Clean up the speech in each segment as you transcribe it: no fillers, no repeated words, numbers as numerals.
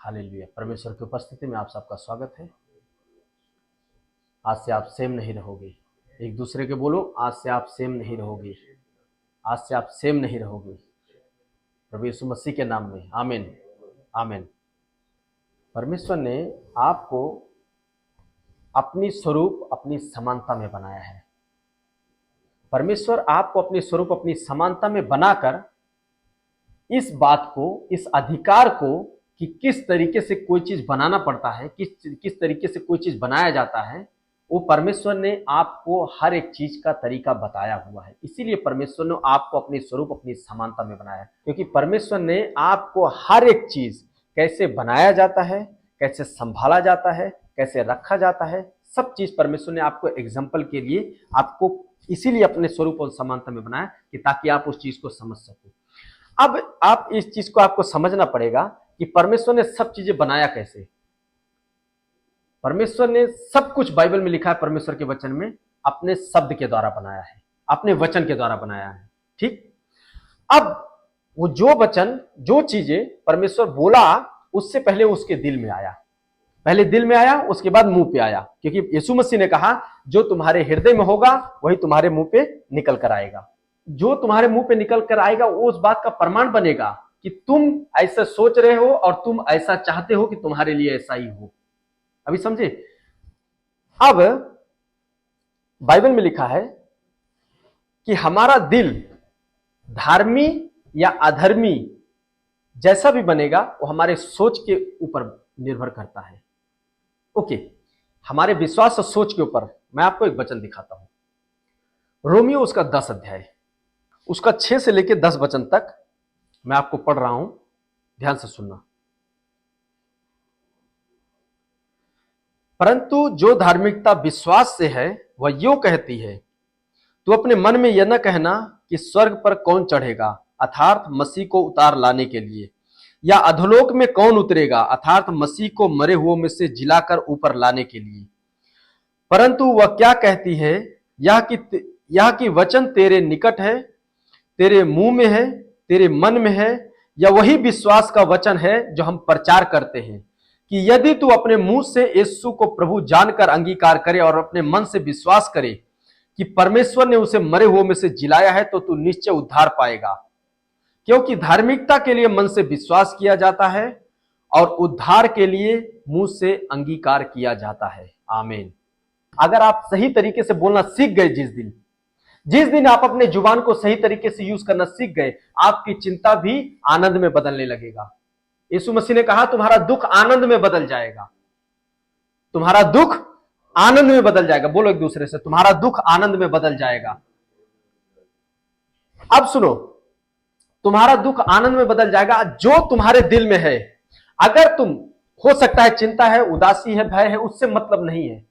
Hallelujah. परमेश्वर की उपस्थिति में आप सबका स्वागत है। आज से आप सेम नहीं रहोगे। एक दूसरे के बोलो, आज से आप सेम नहीं रहोगे। आज से आप सेम नहीं रहोगे, प्रभु यीशु मसीह के नाम में। आमीन आमीन। परमेश्वर ने आपको अपनी स्वरूप अपनी समानता में बनाया है। परमेश्वर आपको अपनी स्वरूप अपनी समानता में बनाकर इस बात को, इस अधिकार को कि किस तरीके से कोई चीज बनाना पड़ता है, किस तरीके से कोई चीज बनाया जाता है, वो परमेश्वर ने आपको हर एक चीज का तरीका बताया हुआ है। इसीलिए परमेश्वर ने आपको अपनी स्वरूप अपनी समानता में बनाया है, क्योंकि परमेश्वर ने आपको हर एक चीज कैसे बनाया जाता है, कैसे संभाला जाता है, कैसे रखा जाता है, सब चीज परमेश्वर ने आपको एग्जाम्पल के लिए आपको इसीलिए अपने स्वरूप और समानता में बनाया कि ताकि आप उस चीज को समझ सको। अब आप इस चीज को आपको समझना पड़ेगा कि परमेश्वर ने सब चीजें बनाया कैसे। परमेश्वर ने सब कुछ बाइबल में लिखा है, परमेश्वर के वचन में अपने शब्द के द्वारा बनाया है, अपने वचन के द्वारा बनाया है। ठीक, अब वो जो वचन, जो चीजें परमेश्वर बोला, उससे पहले उसके दिल में आया। पहले दिल में आया, उसके बाद मुंह पे आया, क्योंकि यीशु मसीह ने कहा जो तुम्हारे हृदय में होगा वही तुम्हारे मुंह पे निकल कर आएगा। जो तुम्हारे मुंह पे निकल कर आएगा वो उस बात का प्रमाण बनेगा कि तुम ऐसा सोच रहे हो और तुम ऐसा चाहते हो कि तुम्हारे लिए ऐसा ही हो। अभी समझे? अब बाइबल में लिखा है कि हमारा दिल धार्मी या अधर्मी जैसा भी बनेगा वो हमारे सोच के ऊपर निर्भर करता है। ओके, हमारे विश्वास और सोच के ऊपर। मैं आपको एक वचन दिखाता हूं, रोमियो उसका 10 अध्याय, उसका 6 से लेकर 10 वचन तक मैं आपको पढ़ रहा हूं, ध्यान से सुनना। परंतु जो धार्मिकता विश्वास से है वह यूं कहती है, तू अपने मन में यह न कहना कि स्वर्ग पर कौन चढ़ेगा अर्थात मसीह को उतार लाने के लिए, या अधोलोक में कौन उतरेगा अर्थात मसीह को मरे हुओं में से जिलाकर ऊपर लाने के लिए। परंतु वह क्या कहती है, यह कि वचन तेरे निकट है, तेरे मुंह में है, तेरे मन में है। या वही विश्वास का वचन है जो हम प्रचार करते हैं कि यदि तू अपने मुंह से यीशु को प्रभु जानकर अंगीकार करे और अपने मन से विश्वास करे कि परमेश्वर ने उसे मरे हुओं में से जिलाया है, तो तू निश्चय उद्धार पाएगा। क्योंकि धार्मिकता के लिए मन से विश्वास किया जाता है और उद्धार के लिए मुंह से अंगीकार किया जाता है। आमीन। अगर आप सही तरीके से बोलना सीख गए, जिस दिन आप अपने जुबान को सही तरीके से यूज करना सीख गए, आपकी चिंता भी आनंद में बदलने लगेगा। यीशु मसीह ने कहा तुम्हारा दुख आनंद में बदल जाएगा। तुम्हारा दुख आनंद में बदल जाएगा। बोलो एक दूसरे से, तुम्हारा दुख आनंद में बदल जाएगा। अब सुनो, तुम्हारा दुख आनंद में बदल जाएगा जो तुम्हारे दिल में है। अगर तुम, हो सकता है चिंता है, उदासी है, भय है, उससे मतलब नहीं है,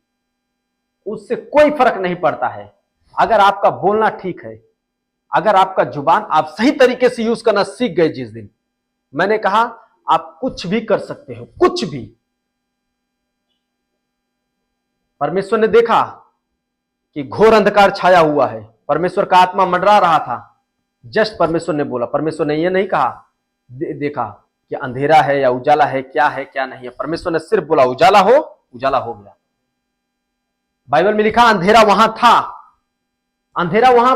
उससे कोई फर्क नहीं पड़ता है। अगर आपका बोलना ठीक है, अगर आपका जुबान आप सही तरीके से यूज करना सीख गए, जिस दिन मैंने कहा आप कुछ भी कर सकते हो, कुछ भी। परमेश्वर ने देखा कि घोर अंधकार छाया हुआ है, परमेश्वर का आत्मा मंडरा रहा था। जस्ट परमेश्वर ने बोला, परमेश्वर ने यह नहीं कहा देखा कि अंधेरा है या उजाला है, क्या है क्या नहीं है। परमेश्वर ने सिर्फ बोला उजाला हो, उजाला हो गया। बाइबल में लिखा अंधेरा वहां था, अंधेरा वहां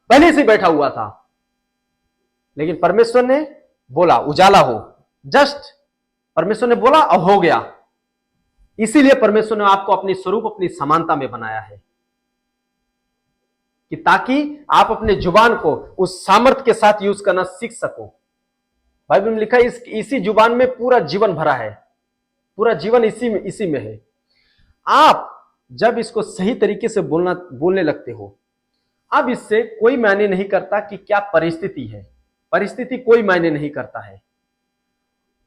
पहले से बैठा हुआ था, लेकिन परमेश्वर ने बोला उजाला हो। जस्ट परमेश्वर ने बोला और हो गया। इसीलिए परमेश्वर ने आपको अपनी स्वरूप अपनी समानता में बनाया है कि ताकि आप अपने जुबान को उस सामर्थ्य के साथ यूज करना सीख सको। बाइबल में लिखा है इसी जुबान में पूरा जीवन भरा है, पूरा जीवन इसी में है। आप जब इसको सही तरीके से बोलने लगते हो, अब इससे कोई मायने नहीं करता कि क्या परिस्थिति है, परिस्थिति कोई मायने नहीं करता है।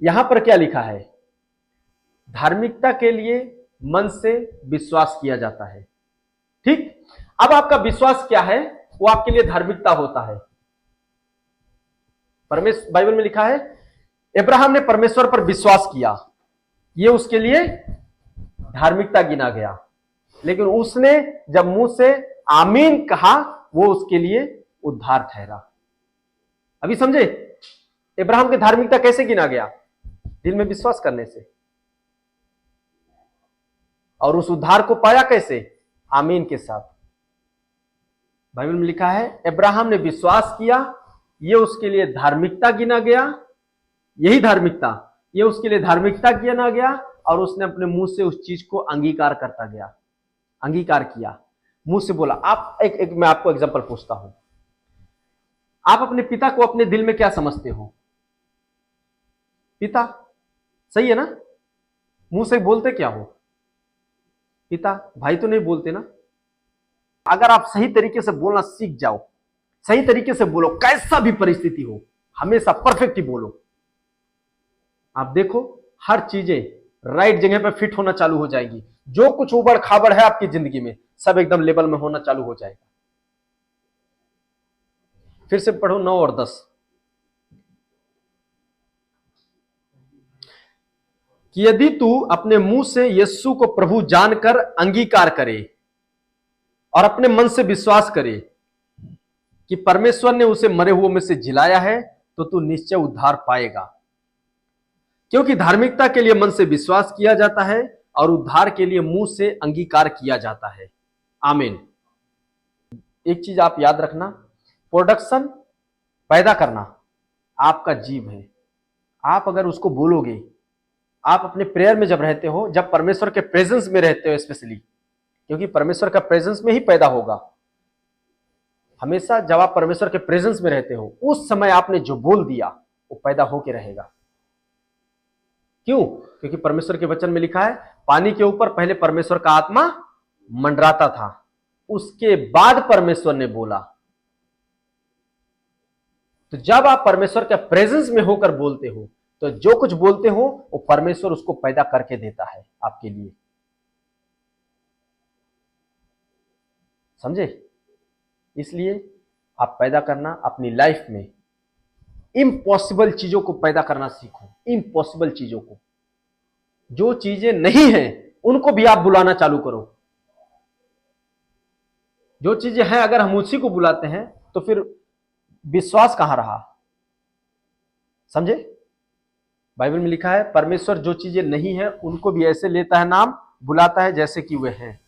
यहां पर क्या लिखा है, धार्मिकता के लिए मन से विश्वास किया जाता है। ठीक, अब आपका विश्वास क्या है, वो आपके लिए धार्मिकता होता है। बाइबल में लिखा है अब्राहम ने परमेश्वर पर विश्वास किया, ये उसके लिए धार्मिकता गिना गया। लेकिन उसने जब मुंह से आमीन कहा, वो उसके लिए उद्धार ठहरा। अभी समझे अब्राहम की धार्मिकता कैसे गिना गया? दिल में विश्वास करने से। और उस उद्धार को पाया कैसे? आमीन के साथ। बाइबल में लिखा है अब्राहम ने विश्वास किया, ये उसके लिए धार्मिकता गिना गया। यही धार्मिकता, ये उसके लिए धार्मिकता गिना गया, और उसने अपने मुंह से उस चीज को अंगीकार करता गया, अंगीकार किया, मुंह से बोला। आप एक मैं आपको एग्जांपल पूछता हूं, आप अपने पिता को अपने दिल में क्या समझते हो? पिता, सही है ना? मुंह से बोलते क्या हो? पिता। भाई तो नहीं बोलते ना? अगर आप सही तरीके से बोलना सीख जाओ, सही तरीके से बोलो, कैसा भी परिस्थिति हो, हमेशा परफेक्ट ही बोलो, आप देखो हर चीजें राइट जगह पे फिट होना चालू हो जाएगी। जो कुछ उबड़ खाबड़ है आपकी जिंदगी में, सब एकदम लेवल में होना चालू हो जाएगा। फिर से पढ़ो 9 और 10 कि यदि तू अपने मुंह से यीशु को प्रभु जानकर अंगीकार करे और अपने मन से विश्वास करे कि परमेश्वर ने उसे मरे हुए में से जिलाया है, तो तू निश्चय उद्धार पाएगा। क्योंकि धार्मिकता के लिए मन से विश्वास किया जाता है और उद्धार के लिए मुंह से अंगीकार किया जाता है। आमीन। एक चीज आप याद रखना, प्रोडक्शन पैदा करना आपका जीव है। आप अगर उसको बोलोगे, आप अपने प्रेयर में जब रहते हो, जब परमेश्वर के प्रेजेंस में रहते हो स्पेशली, क्योंकि परमेश्वर का प्रेजेंस में ही पैदा होगा। हमेशा जब आप परमेश्वर के प्रेजेंस में रहते हो, उस समय आपने जो बोल दिया वो पैदा होके रहेगा। क्यों? क्योंकि परमेश्वर के वचन में लिखा है पानी के ऊपर पहले परमेश्वर का आत्मा मंडराता था, उसके बाद परमेश्वर ने बोला। तो जब आप परमेश्वर के प्रेजेंस में होकर बोलते हो, तो जो कुछ बोलते हो वो परमेश्वर उसको पैदा करके देता है आपके लिए। समझे? इसलिए आप पैदा करना अपनी लाइफ में, इम्पॉसिबल चीजों को पैदा करना सीखो। इम्पॉसिबल चीजों को, जो चीजें नहीं हैं उनको भी आप बुलाना चालू करो। जो चीजें हैं अगर हम उसी को बुलाते हैं तो फिर विश्वास कहां रहा? समझे? बाइबल में लिखा है परमेश्वर जो चीजें नहीं है उनको भी ऐसे लेता है नाम, बुलाता है जैसे कि वे हैं।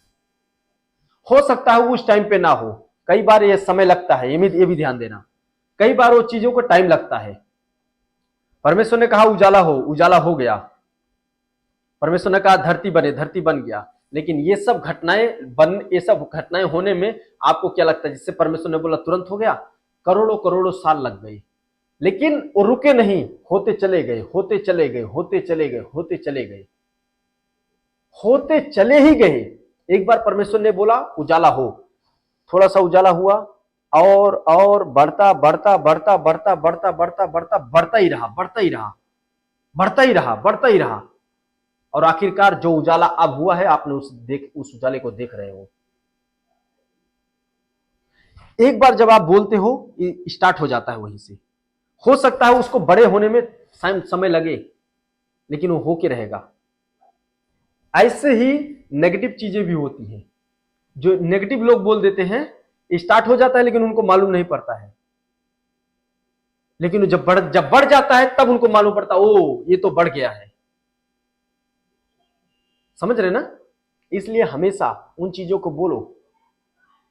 हो सकता है उस टाइम पे ना हो, कई बार ये समय लगता है, ये भी ध्यान देना। कई बार वो चीजों को टाइम लगता है। परमेश्वर ने कहा उजाला हो, उजाला हो गया। परमेश्वर ने कहा धरती बने, धरती बन गया। लेकिन ये सब घटनाएं होने में आपको क्या लगता है? जिससे परमेश्वर ने बोला तुरंत हो गया? करोड़ों करोड़ों साल लग गए। लेकिन वो रुके नहीं, होते चले गए, होते चले गए, होते चले गए, होते चले गए, होते चले ही गए। एक बार परमेश्वर ने बोला उजाला हो, थोड़ा सा उजाला हुआ, और बढ़ता बढ़ता बढ़ता बढ़ता बढ़ता बढ़ता बढ़ता बढ़ता ही रहा, बढ़ता ही रहा, बढ़ता ही रहा, बढ़ता ही रहा। और आखिरकार जो उजाला अब हुआ है, आपने उस उजाले को देख रहे हो। एक बार जब आप बोलते हो, स्टार्ट हो जाता है वहीं से। हो सकता है उसको बड़े होने में समय लगे, लेकिन वो होके रहेगा। ऐसे ही नेगेटिव चीजें भी होती हैं। जो नेगेटिव लोग बोल देते हैं, स्टार्ट हो जाता है लेकिन उनको मालूम नहीं पड़ता है। लेकिन जब बढ़ जाता है तब उनको मालूम पड़ता, ओ ये तो बढ़ गया है। समझ रहे ना? इसलिए हमेशा उन चीजों को बोलो,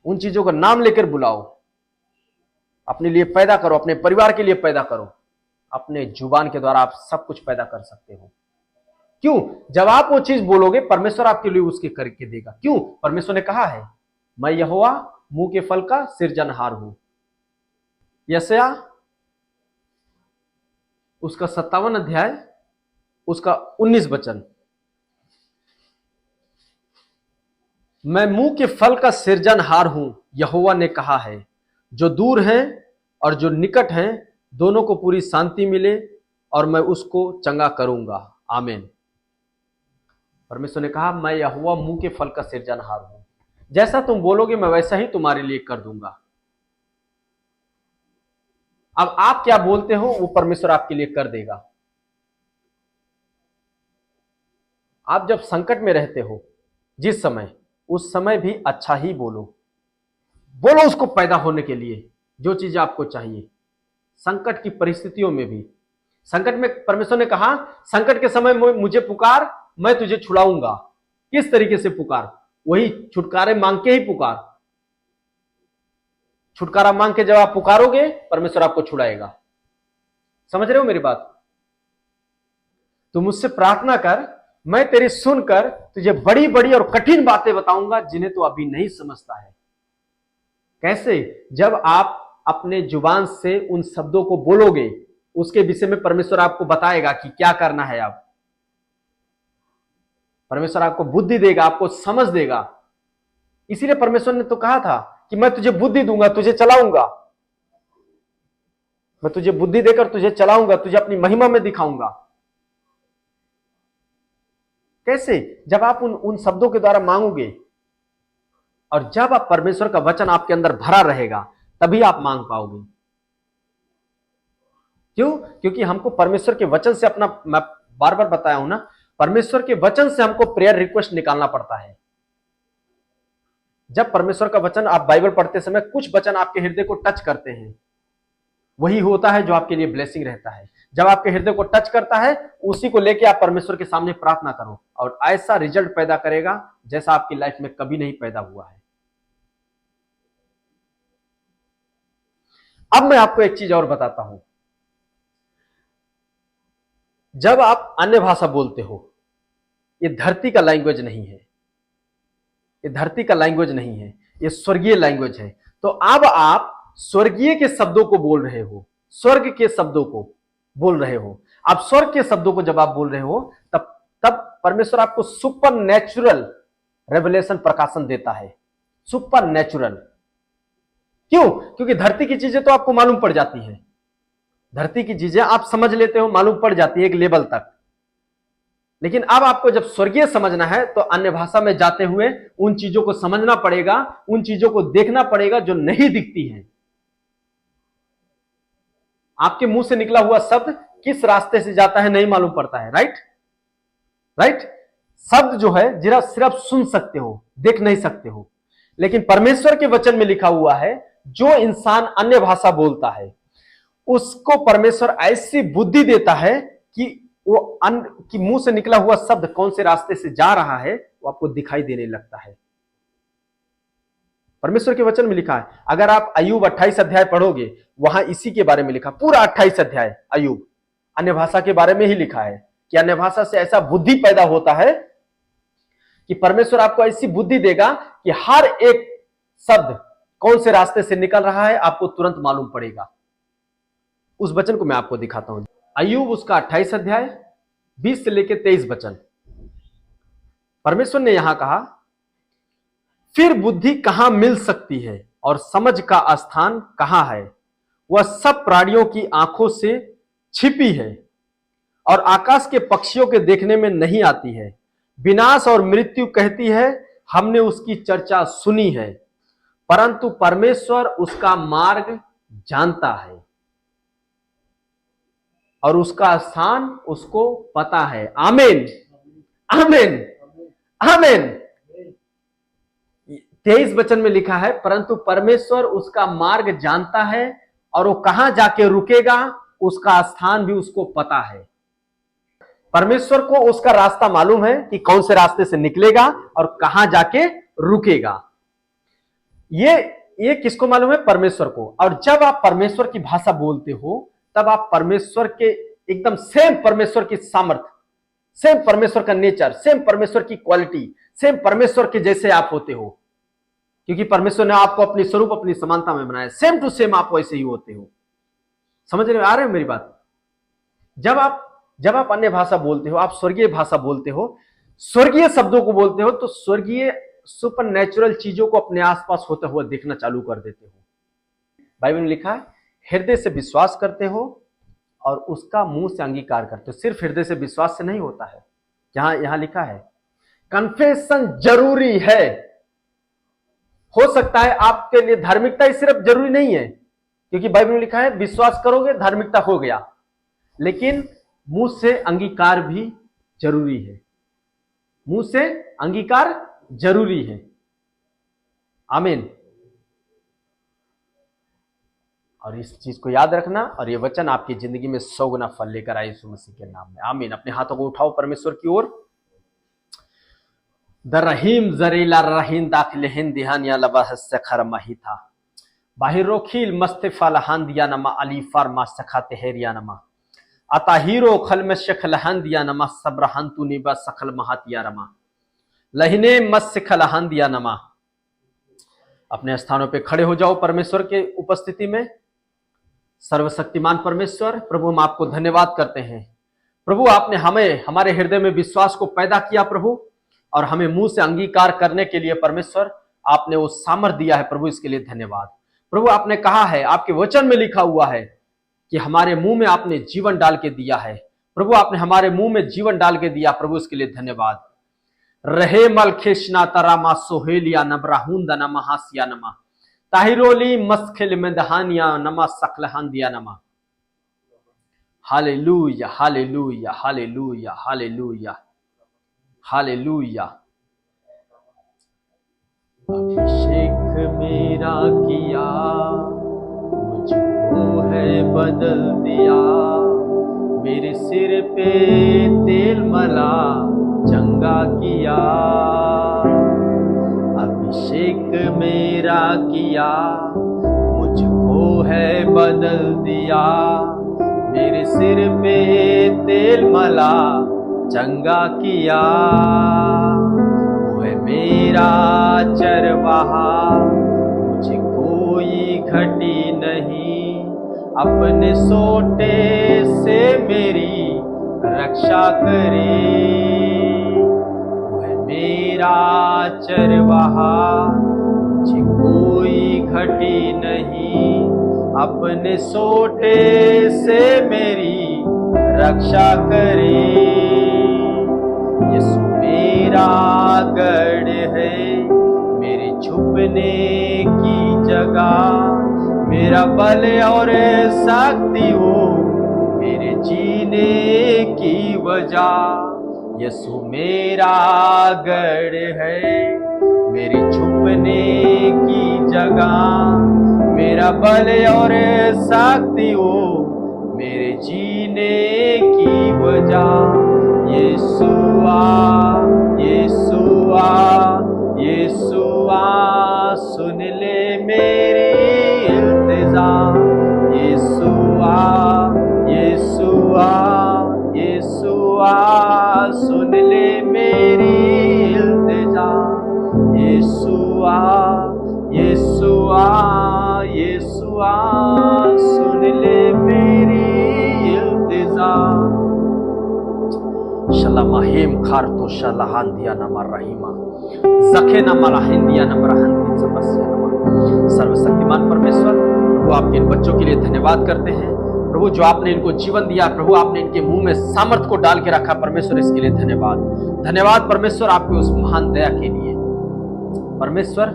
उन चीजों का नाम लेकर बुलाओ, अपने लिए पैदा करो, अपने परिवार के लिए पैदा करो। अपने जुबान के द्वारा आप सब कुछ पैदा कर सकते हो। क्यों? जब आप वो चीज बोलोगे, परमेश्वर आपके लिए उसके करके देगा। क्यों? परमेश्वर ने कहा है मैं यहोवा मुंह के फल का सृजनहार हूं। यशायाह उसका 57 अध्याय उसका 19 वचन, मैं मुंह के फल का सृजनहार हूं, यहोवा ने कहा है। जो दूर हैं और जो निकट हैं, दोनों को पूरी शांति मिले और मैं उसको चंगा करूंगा। आमीन। परमेश्वर ने कहा मैं यहोवा मुंह के फल का सृजनहार हूं। जैसा तुम बोलोगे मैं वैसा ही तुम्हारे लिए कर दूंगा। अब आप क्या बोलते हो वो परमेश्वर आपके लिए कर देगा। आप जब संकट में रहते हो जिस समय, उस समय भी अच्छा ही बोलो। बोलो उसको पैदा होने के लिए जो चीज आपको चाहिए। संकट की परिस्थितियों में भी संकट में परमेश्वर ने कहा, संकट के समय मुझे पुकार, मैं तुझे छुड़ाऊंगा। किस तरीके से पुकार? वही छुटकारे मांग के ही पुकार। छुटकारा मांग के जब आप पुकारोगे, परमेश्वर आपको छुड़ाएगा। समझ रहे हो मेरी बात? तो मुझसे प्रार्थना कर, मैं तेरी सुनकर तुझे बड़ी बड़ी और कठिन बातें बताऊंगा जिन्हें तू अभी नहीं समझता है। कैसे? जब आप अपने जुबान से उन शब्दों को बोलोगे, उसके विषय में परमेश्वर आपको बताएगा कि क्या करना है। आप परमेश्वर आपको बुद्धि देगा, आपको समझ देगा। इसीलिए परमेश्वर ने तो कहा था कि मैं तुझे बुद्धि दूंगा, तुझे चलाऊंगा। मैं तुझे बुद्धि देकर तुझे चलाऊंगा, तुझे अपनी महिमा में दिखाऊंगा। कैसे? जब आप उन शब्दों के द्वारा मांगोगे, और जब आप परमेश्वर का वचन आपके अंदर भरा रहेगा, तभी आप मांग पाओगे। क्यों? क्योंकि हमको परमेश्वर के वचन से अपना, मैं बार बार बताया हूं ना, परमेश्वर के वचन से हमको प्रेयर रिक्वेस्ट निकालना पड़ता है। जब परमेश्वर का वचन, आप बाइबल पढ़ते समय कुछ वचन आपके हृदय को टच करते हैं, वही होता है जो आपके लिए ब्लेसिंग रहता है। जब आपके हृदय को टच करता है, उसी को लेके आप परमेश्वर के सामने प्रार्थना करो, और ऐसा रिजल्ट पैदा करेगा जैसा आपकी लाइफ में कभी नहीं पैदा हुआ है। अब मैं आपको एक चीज और बताता हूं। जब आप अन्य भाषा बोलते हो, ये धरती का लैंग्वेज नहीं है, ये धरती का लैंग्वेज नहीं है, ये स्वर्गीय लैंग्वेज है। तो अब आप स्वर्गीय के शब्दों को बोल रहे हो, स्वर्ग के शब्दों को बोल रहे हो। आप स्वर्ग के शब्दों को जब आप बोल रहे हो, तब तब परमेश्वर आपको सुपर नेचुरल रेवलेशन, प्रकाशन देता है। Super natural. क्यों? क्योंकि धरती की चीजें तो आपको मालूम पड़ जाती है, धरती की चीजें आप समझ लेते हो, मालूम पड़ जाती है एक लेवल तक। लेकिन अब आपको जब स्वर्गीय समझना है, तो अन्य भाषा में जाते हुए उन चीजों को समझना पड़ेगा, उन चीजों को देखना पड़ेगा जो नहीं दिखती हैं। आपके मुंह से निकला हुआ शब्द किस रास्ते से जाता है नहीं मालूम पड़ता है। राइट? राइट? शब्द जो है जरा सिर्फ सुन सकते हो, देख नहीं सकते हो। लेकिन परमेश्वर के वचन में लिखा हुआ है, जो इंसान अन्य भाषा बोलता है, उसको परमेश्वर ऐसी बुद्धि देता है कि वो कि मुंह से निकला हुआ शब्द कौन से रास्ते से जा रहा है, वो आपको दिखाई देने लगता है। परमेश्वर के वचन में लिखा है। अगर आप अय्यूब 28 अध्याय पढ़ोगे, वहां इसी के बारे में लिखा, पूरा 28 अध्याय अय्यूब अन्य भाषा के बारे में ही लिखा है कि अन्य भाषा से ऐसा बुद्धि पैदा होता है कि परमेश्वर आपको ऐसी बुद्धि देगा कि हर एक शब्द कौन से रास्ते से निकल रहा है आपको तुरंत मालूम पड़ेगा। उस वचन को मैं आपको दिखाता हूं। अय्यूब उसका 28 अध्याय 20 से लेकर 23 वचन। परमेश्वर ने यहां कहा, फिर बुद्धि कहां मिल सकती है और समझ का स्थान कहां है? वह सब प्राणियों की आंखों से छिपी है और आकाश के पक्षियों के देखने में नहीं आती है। विनाश और मृत्यु कहती है, हमने उसकी चर्चा सुनी है, परंतु परमेश्वर उसका मार्ग जानता है और उसका स्थान उसको पता है। आमीन, आमीन, आमीन। 23 वचन में लिखा है, परंतु परमेश्वर उसका मार्ग जानता है और वो कहां जाके रुकेगा, उसका स्थान भी उसको पता है। परमेश्वर को उसका रास्ता मालूम है कि कौन से रास्ते से निकलेगा और कहां जाके रुकेगा। ये किसको मालूम है? परमेश्वर को। और जब आप परमेश्वर की भाषा बोलते हो, तब आप परमेश्वर के एकदम सेम परमेश्वर की सामर्थ्य, सेम परमेश्वर का नेचर, सेम परमेश्वर की क्वालिटी, सेम परमेश्वर के जैसे आप होते हो। क्योंकि परमेश्वर ने आपको अपनी स्वरूप, अपनी समानता में बनाया। सेम टू सेम आप वैसे ही होते हो। समझ में आ रहे हो मेरी बात? जब आप अन्य भाषा बोलते हो, आप स्वर्गीय भाषा बोलते हो, स्वर्गीय शब्दों को बोलते हो, तो स्वर्गीय सुपर नेचुरल चीजों को अपने आसपास होता हुआ देखना चालू कर देते हो। बाइबल में लिखा है, हृदय से विश्वास करते हो और उसका मुंह से अंगीकार करते हो। सिर्फ हृदय से विश्वास से नहीं होता है। यहां लिखा है कन्फेशन जरूरी है। हो सकता है आपके लिए धार्मिकता ही सिर्फ जरूरी नहीं है, क्योंकि बाइबल में लिखा है विश्वास करोगे धार्मिकता हो गया, लेकिन मुंह से अंगीकार भी जरूरी है। मुंह से अंगीकार जरूरी है। आमीन, और इस चीज को याद रखना और ये वचन आपकी जिंदगी में 100 गुना फल लेकर आए यीशु मसीह के नाम में, आमीन। अपने हाथों को उठाओ परमेश्वर की ओर। द रहीम जरीला रहीन दाखिल हिंद दिहानिया लबाहस खर महिथा बाहिरोखिल मस्तिफा लहान दिया नमा अली फारमा सखा तेहरिया नमा अताहीरो खल में शखल हन दिया नमा सब्रहन तू निबा सखल महातिया रमा लहिने मस्सिखल हन दिया नमा। अपने स्थानों पे खड़े हो जाओ परमेश्वर के उपस्थिति में। सर्वशक्तिमान परमेश्वर प्रभु, हम आपको धन्यवाद करते हैं प्रभु। आपने हमें हमारे हृदय में विश्वास को पैदा किया प्रभु, और हमें मुंह से अंगीकार करने के लिए परमेश्वर आपने वो सामर्थ्य दिया है प्रभु, इसके लिए धन्यवाद प्रभु। आपने कहा है, आपके वचन में लिखा हुआ है कि हमारे मुंह में आपने जीवन डाल के दिया है प्रभु। आपने हमारे मुंह में जीवन डाल के दिया प्रभु, इसके लिए धन्यवाद। रहे मल खेशना तरामा सोहेलिया नबराहुंदा नमा हासिया नमा ताहिरोली मस्खिल में दहानिया नमा सकलहान दिया नमा। Hallelujah hallelujah hallelujah hallelujah hallelujah. अभिषेक मेरा किया, मुझको है बदल दिया, मेरे सिर पे तेल मला चंगा किया। अभिषेक मेरा किया, मुझको है बदल दिया, मेरे सिर पे तेल मला चंगा किया। वो है मेरा चरवाहा, मुझे कोई घटी नहीं, अपने सोटे से मेरी रक्षा करे। वो है मेरा चरवाहा, मुझे कोई घटी नहीं, अपने सोटे से मेरी रक्षा करे। यीशु मेरा गढ़ है, मेरे छुपने की जगह, मेरा बल और शक्ति हो, मेरे जीने की वजह। यीशु मेरा गढ़ है, मेरे छुपने की जगह, मेरा बल और शक्ति हो, मेरे जीने की वजह। यीशुआ यीशुआ यीशुआ सुन ले मेरी इल्तिजा। यीशुआ यीशुआ यीशुआ सुन ले मेरी इल्तिजा। यीशुआ यीशुआ यीशुआ सुन ले मेरी इल्तिजा। शलमाहिम खार तो शलहान दिया नमर रहीमा जखे नमर हिंदिया नमर हंदी समस्या नमर। सर्वशक्तिमान परमेश्वर प्रभु, आपके इन बच्चों के लिए धन्यवाद करते हैं प्रभु, जो आपने इनको जीवन दिया प्रभु, आपने इनके मुंह में सामर्थ को डाल के रखा परमेश्वर, इसके लिए धन्यवाद। धन्यवाद परमेश्वर आपके उस महान दया के लिए परमेश्वर।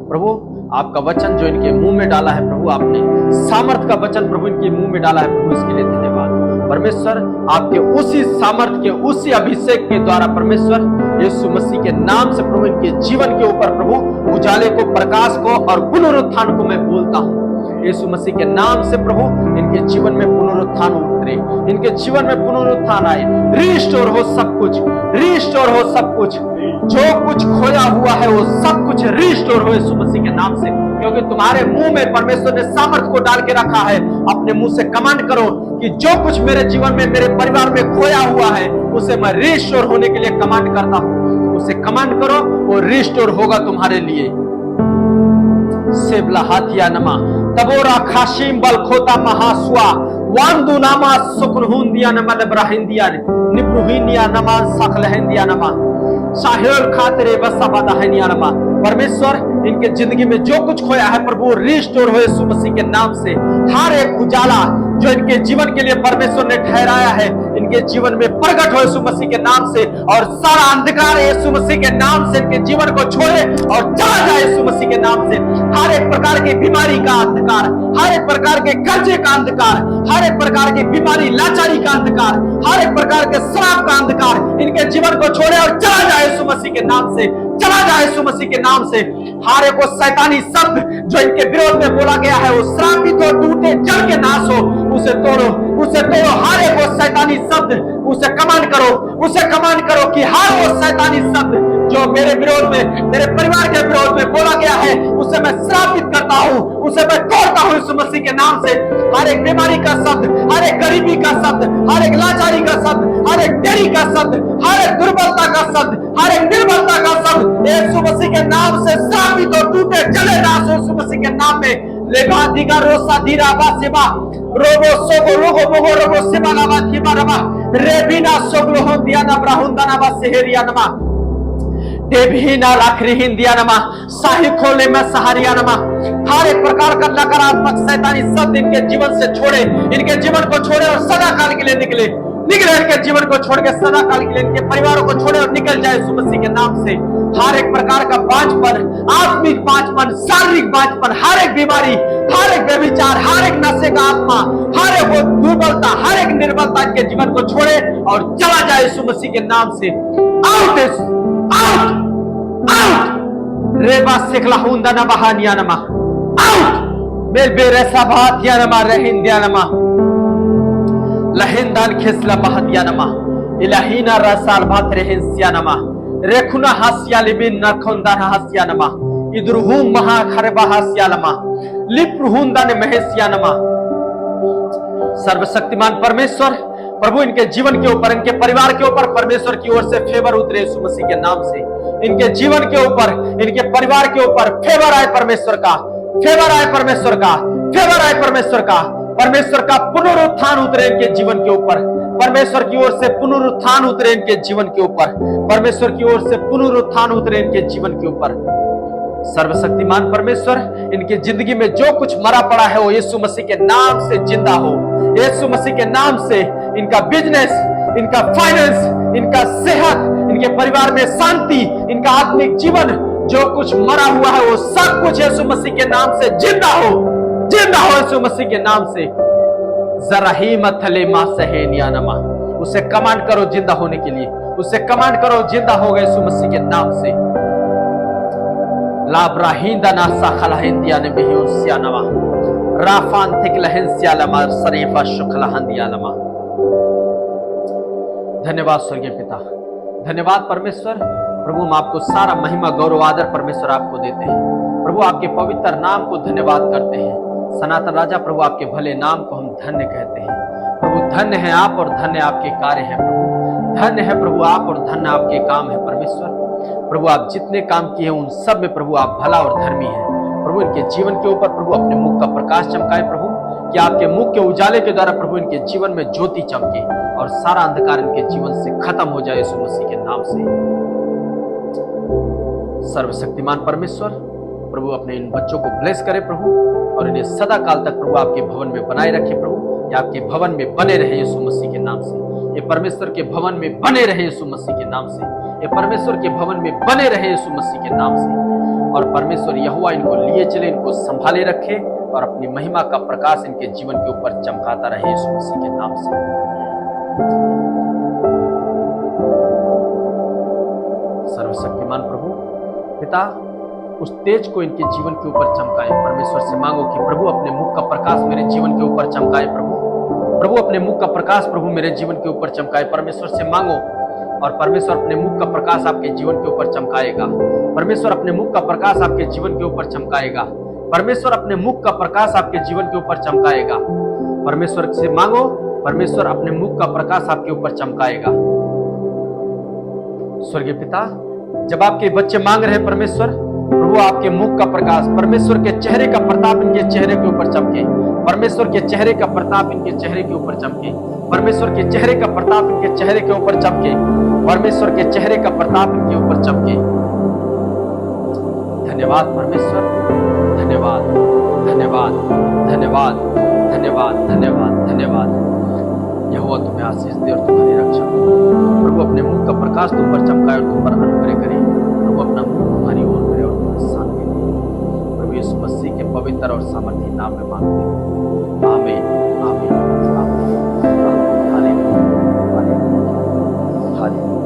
प्रभु आपका वचन जो इनके मुंह में डाला है प्रभु, आपने सामर्थ का वचन प्रभु इनके मुंह में डाला है प्रभु, इसके लिए धन्यवाद परमेश्वर। आपके उसी सामर्थ के उसी अभिषेक के द्वारा परमेश्वर यीशु मसीह के नाम से प्रभु इनके जीवन के ऊपर प्रभु उजाले को, प्रकाश को और पुनरुत्थान को मैं बोलता हूँ यीशु मसीह के नाम से प्रभु। इनके जीवन में पुनरुत्थान उतरे, इनके जीवन में पुनरुत्थान आए, रिस्टोर हो सब कुछ, रिस्टोर हो सब कुछ, जो कुछ खोया हुआ है वो सब कुछ रिस्टोर हो यीशु मसीह के नाम से। क्योंकि तुम्हारे मुंह में परमेश्वर ने सामर्थ को डाल के रखा है। अपने मुंह से कमांड करो कि जो कुछ मेरे जीवन में, मेरे परिवार में खोया हुआ है उसे मैं रिस्टोर होने के लिए कमांड करता हूँ। उसे कमांड करो, वो रिस्टोर होगा तुम्हारे लिए। सेबला हाथिया नमा तबोरा खाशिम बलखोता महासुआ वांदु नामा सुकुनहुंदिया नमा लब्राहिंदिया निब्रुहिनिया नमा सकलहंदिया नमा साहिल खातरे बसबादहनिया नमा। परमेश्वर इनके जिंदगी में जो कुछ खोया है प्रभु रिस्टोर हो यीशु मसीह के नाम से। हर एक उजाला जो इनके जीवन के लिए परमेश्वर ने ठहराया है इनके जीवन में प्रकट हो यीशु मसीह के नाम से, और सारा अंधकार यीशु मसीह के नाम से इनके जीवन को छोड़े और चला जाए यीशु मसीह के नाम से। हर एक प्रकार की बीमारी का अंधकार, हर एक प्रकार के कर्जे का अंधकार, हर एक प्रकार की बीमारी लाचारी का अंधकार, हर एक प्रकार के श्राप का अंधकार इनके जीवन को छोड़े और चला जाए यीशु मसीह के नाम से, चला जाए यीशु मसीह के नाम से। हर एक शैतानी शब्द जो इनके विरोध में बोला गया है वो श्रापित हो, टूटे, जल के नाश हो, उसे तोड़ो, उसे तोड़ो। हर एक वो शैतानी शब्द उसे कमांड करो, उसे कमांड करो कि हर वो शैतानी शब्द जो मेरे विरोध में, मेरे परिवार के विरोध में बोला गया है, उसे मैं श्रापित करता हूं, उसे मैं तोड़ता हूं यीशु मसीह के नाम से। हर एक बीमारी का शब्द, हर एक गरीबी का शब्द, हर एक लाचारी का शब्द, हर एक देरी का शब्द, हर एक दुर्बलता का शब्द, हर एक निर्बलता का शब्द यीशु मसीह के नाम से श्रापित और टूटे, जले नाश हो यीशु मसीह के नाम में। लेगा दिगा रोसा धीरा बासिबा रोबो सोगो लोगो बोगो रोबो सिबा लावा थिबा रबा रेबिना सोगलो हो दिया ना ब्राहुंदा ना बा सेहरिया नमा देवहीना लाखरी हिंदिया नमा साही खोले में सहारिया नमा। हर एक प्रकार का नकारात्मक शैतानी शब्द इनके जीवन से छोड़े, इनके जीवन को छोड़े और सदा काल के लिए निकले इनके जीवन को छोड़ के सदा काल के लिए इनके परिवारों को छोड़े और निकल जाए यीशु मसीह के नाम से। हर एक प्रकार का बांझपन, आत्मिक बांझपन, शारीरिक बांझपन, हर एक बीमारी, हर एक व्यभिचार, हर एक नशे का आत्मा, हर एक वो दुर्बलता, हर एक निर्बलता इनके जीवन को छोड़े और चला जाए यीशु मसीह के नाम से। आउट आउट आउट रेबा सिखला हुंदा ना बहानिया नमा आउट मेल बेरेसा बहातिया नमा रहिंदिया नमा लहिंदान खिसला बहातिया नमा इलाहीना रसाल भात रेहिंसिया नमा रेखुना हास्या लिबिन नरखुंदान हास्या नमा इद्रुहुम महा खरबा हास्या नमा लिप्रुहुंदा ने महेसिया नमा। सर्वशक्तिमान परमेश्वर प्रभु इनके जीवन के ऊपर, इनके परिवार के ऊपर परमेश्वर की ओर से फेवर उतरे यीशु मसीह के नाम से। इनके जीवन के ऊपर, इनके परिवार के ऊपर फेवर आए परमेश्वर का, फेवर आए परमेश्वर का, फेवर आए परमेश्वर का। परमेश्वर का पुनरुत्थान उतरे इनके जीवन के ऊपर, परमेश्वर की ओर से पुनरुत्थान उतरे इनके जीवन के ऊपर, परमेश्वर की ओर से पुनरुत्थान उतरे इनके जीवन के ऊपर। सर्वशक्तिमान परमेश्वर इनकी जिंदगी में जो कुछ मरा पड़ा है वो यीशु मसीह के नाम से जिंदा हो। यीशु मसीह के नाम से इनका बिजनेस, इनका फाइनेंस, इनका सेहत, इनके परिवार में शांति, इनका आत्मिक जीवन, जो कुछ मरा हुआ है वो सब कुछ यीशु मसीह के नाम से जिंदा हो, जिंदा हो यीशु मसीह के नाम से। जरा ही मत थले मा सहेनिया नमा, उसे कमांड करो जिंदा होने के लिए, उसे कमांड करो जिंदा हो गए यीशु मसीह के नाम से। लाब्राहिंदा नासा खलाहिंदिया ने बिहुसिया नमा राफान थिकलहिंसिया लमा सरीफा शुक्लहंदिया लमा। धन्यवाद स्वर्गीय पिता, धन्यवाद परमेश्वर। प्रभु हम आपको सारा महिमा गौरव आदर परमेश्वर आपको देते हैं। प्रभु आपके पवित्र नाम को धन्यवाद करते हैं। सनातन राजा प्रभु आपके भले नाम को हम धन्य कहते हैं। प्रभु धन्य है आप और धन्य आपके कार्य है प्रभु, धन्य है प्रभु आप और धन्य आपके काम है परमेश्वर। प्रभु आप जितने काम किए उन सब में प्रभु आप भला और धर्मी है। प्रभु इनके जीवन के ऊपर प्रभु अपने मुख का प्रकाश चमकाए प्रभु, कि आपके मुख के उजाले के द्वारा प्रभु इनके जीवन में ज्योति चमके और सारा अंधकार इनके जीवन से खत्म हो जाए यीशु मसीह के नाम से। सर्वशक्तिमान परमेश्वर प्रभु अपने इन बच्चों को ब्लेस करे प्रभु, और इन्हें सदा काल तक प्रभु आपके भवन में बनाए रखे प्रभु, या आपके भवन में बने रहे यीशु मसीह के नाम से। ये परमेश्वर के भवन में बने रहे यीशु मसीह के नाम से, ये परमेश्वर के भवन में बने रहे यीशु मसीह के नाम से। और परमेश्वर यहोवा इनको लिए चले, इनको संभाले रखे और अपनी महिमा का प्रकाश इनके जीवन के ऊपर चमकाता रहे यीशु मसीह के नाम से। सर्वशक्तिमान प्रभु पिता उस तेज को इनके जीवन के ऊपर चमकाए। परमेश्वर से मांगो कि प्रभु अपने मुख का प्रकाश मेरे जीवन के ऊपर चमकाए प्रभु, प्रभु अपने मुख का प्रकाश प्रभु मेरे जीवन के ऊपर चमकाए। परमेश्वर से मांगो और परमेश्वर अपने मुख का प्रकाश आपके जीवन के ऊपर चमकाएगा। परमेश्वर अपने मुख का प्रकाश आपके जीवन के ऊपर चमकाएगा। परमेश्वर अपने मुख का प्रकाश आपके जीवन के ऊपर चमकाएगा। परमेश्वर से मांगो, परमेश्वर अपने मुख का प्रकाश आपके ऊपर चमकाएगा। स्वर्गीय पिता जब आपके बच्चे मांग रहे परमेश्वर, प्रभु आपके मुख का प्रकाश, परमेश्वर के चेहरे का प्रताप इनके चेहरे के ऊपर चमके, परमेश्वर के चेहरे का प्रताप इनके चेहरे के ऊपर चमके, परमेश्वर के चेहरे का प्रताप इनके चेहरे के ऊपर चमके, परमेश्वर के चेहरे का प्रताप इनके ऊपर चमके। धन्यवाद परमेश्वर, धन्यवाद धन्यवाद धन्यवाद धन्यवाद धन्यवाद धन्यवाद। यहोवा तुम्हें आशीष दे और तुम्हारी रक्षा प्रभु अपने मुख का प्रकाश तुम पर चमकाए और तुम पर अनुग्रह करे। प्रभु अपना मुख तुम्हारी ओर करे और तुम्हें शांति दे। प्रभु यीशु मसीह के पवित्र और सामर्थी नाम में मांगते हैं, आमीन आमीन आमीन। Hallelujah hallelujah hallelujah.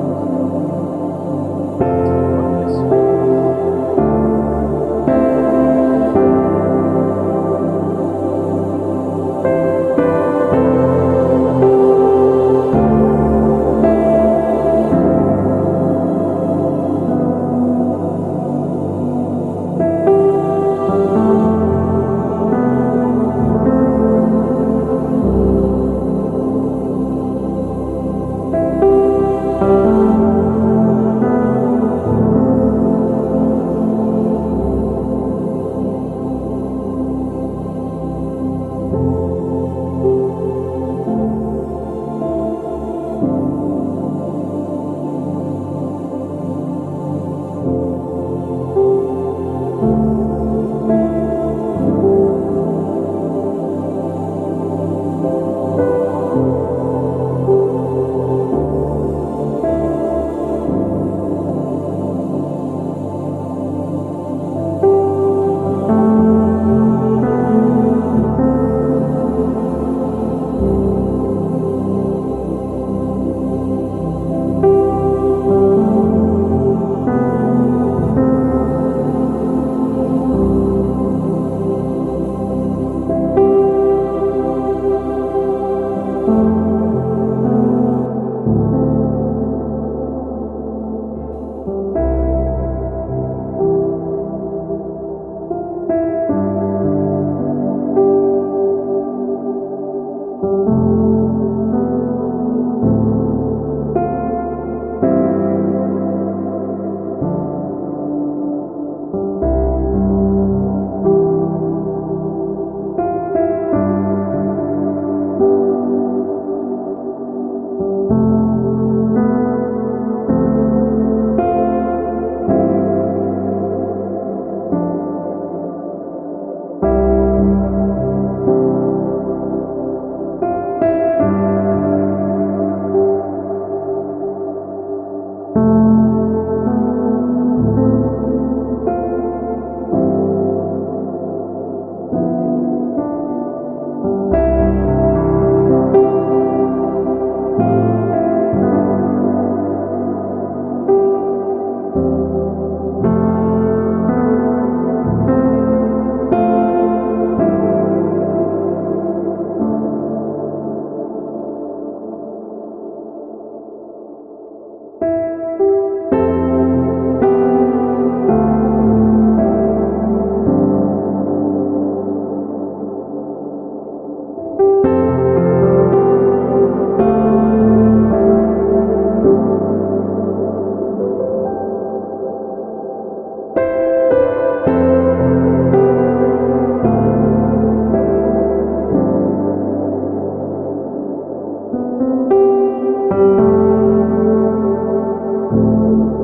है।